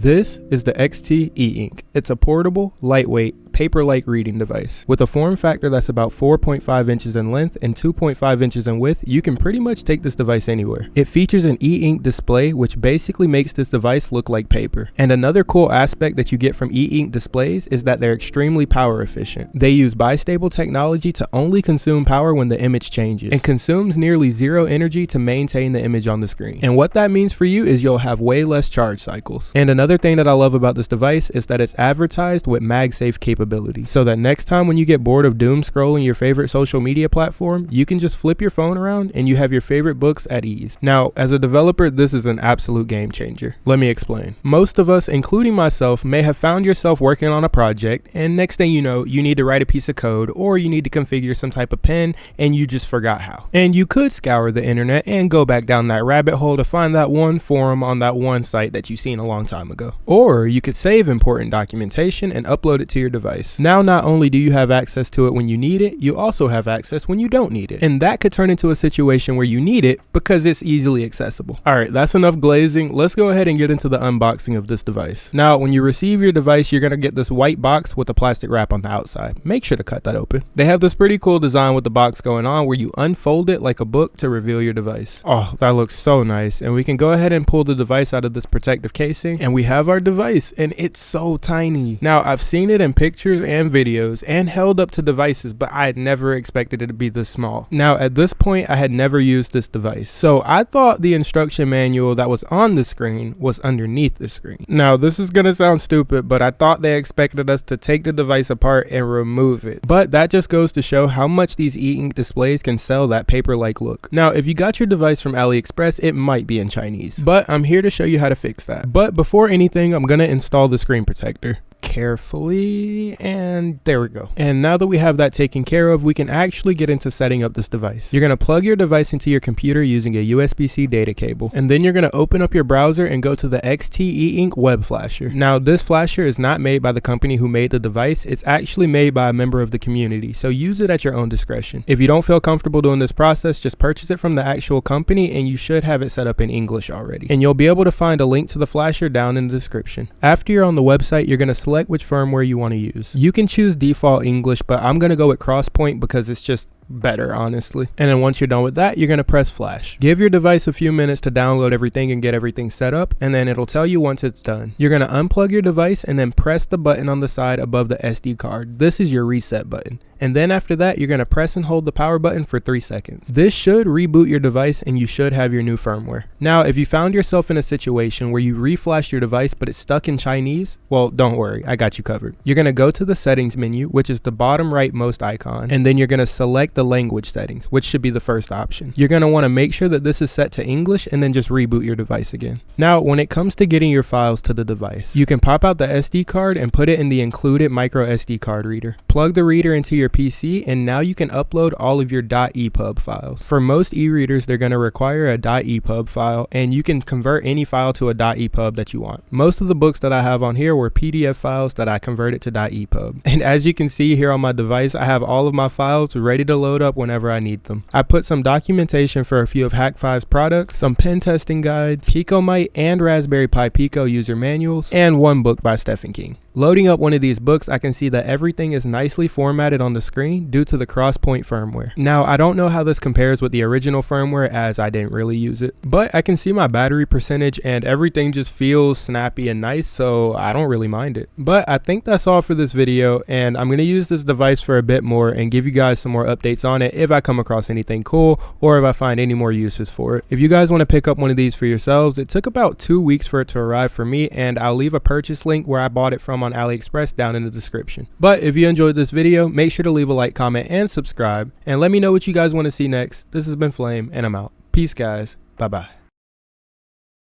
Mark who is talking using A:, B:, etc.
A: This is the XT E-Ink. It's a portable, lightweight, paper-like reading device. With a form factor that's about 4.5 inches in length and 2.5 inches in width, you can pretty much take this device anywhere. It features an e-ink display, which basically makes this device look like paper. And another cool aspect that you get from e-ink displays is that they're extremely power efficient. They use bistable technology to only consume power when the image changes, and consumes nearly zero energy to maintain the image on the screen. And what that means for you is you'll have way less charge cycles. And another thing that I love about this device is that it's advertised with magsafe capability, so that next time when you get bored of doom scrolling your favorite social media platform, you can just flip your phone around and you have your favorite books at ease. Now, as a developer, this is an absolute game changer. Let me explain. Most of us, including myself, may have found yourself working on a project, and next thing you know, you need to write a piece of code or you need to configure some type of pen and you just forgot how. And you could scour the internet and go back down that rabbit hole to find that one forum on that one site that you've seen a long time ago. Or you could save important documentation and upload it to your device. Now, not only do you have access to it when you need it, you also have access when you don't need it. And that could turn into a situation where you need it because it's easily accessible. Alright, that's enough glazing. Let's go ahead and get into the unboxing of this device. Now, when you receive your device, you're going to get this white box with a plastic wrap on the outside. Make sure to cut that open. They have this pretty cool design with the box going on where you unfold it like a book to reveal your device. Oh, that looks so nice. And we can go ahead and pull the device out of this protective casing, and we have our device, and it's so tiny. Now, I've seen it in pictures and videos and held up to devices, but I had never expected it to be this small. Now, at this point, I had never used this device, so I thought the instruction manual that was on the screen was underneath the screen. Now, this is gonna sound stupid, but I thought they expected us to take the device apart and remove it. But that just goes to show how much these e-ink displays can sell that paper-like look. Now, if you got your device from AliExpress, it might be in Chinese, but I'm here to show you how to fix that. But before anything, I'm gonna install the screen protector carefully, and there we go. And now that we have that taken care of, we can actually get into setting up this device. You're going to plug your device into your computer using a USB-C data cable, and then you're going to open up your browser and go to the XT E-Ink web flasher. Now, this flasher is not made by the company who made the device. It's actually made by a member of the community, so use it at your own discretion. If you don't feel comfortable doing this process, just purchase it from the actual company and you should have it set up in English already. And you'll be able to find a link to the flasher down in the description. After you're on the website, you're going to select which firmware you want to use. You can choose default English, but I'm going to go with Crosspoint because it's just better, honestly. And then once you're done with that, you're going to press flash. Give your device a few minutes to download everything and get everything set up, and then it'll tell you once it's done. You're going to unplug your device and then press the button on the side above the SD card. This is your reset button. And then after that, you're going to press and hold the power button for 3 seconds. This should reboot your device and you should have your new firmware. Now, if you found yourself in a situation where you reflashed your device but it's stuck in Chinese, well, don't worry, I got you covered. You're going to go to the settings menu, which is the bottom right most icon, and then you're going to select the language settings, which should be the first option. You're going to want to make sure that this is set to English and then just reboot your device again. Now, when it comes to getting your files to the device, you can pop out the SD card and put it in the included micro SD card reader. Plug the reader into your PC, and now you can upload all of your .epub files. For most e-readers, they're going to require a .epub file, and you can convert any file to a .epub that you want. Most of the books that I have on here were PDF files that I converted to .epub. And as you can see here on my device, I have all of my files ready to load up whenever I need them. I put some documentation for a few of Hack5's products, some pen testing guides, Picomite and Raspberry Pi Pico user manuals, and one book by Stephen King. Loading up one of these books, I can see that everything is nicely formatted on the screen due to the Crosspoint firmware. Now, I don't know how this compares with the original firmware as I didn't really use it, but I can see my battery percentage and everything just feels snappy and nice, so I don't really mind it. But I think that's all for this video, and I'm going to use this device for a bit more and give you guys some more updates on it if I come across anything cool or if I find any more uses for it. If you guys want to pick up one of these for yourselves, it took about 2 weeks for it to arrive for me, and I'll leave a purchase link where I bought it from on AliExpress down in the description. But if you enjoyed this video, make sure to leave a like, comment, and subscribe, and let me know what you guys want to see next. This has been Flame, and I'm out. Peace, guys. Bye-bye.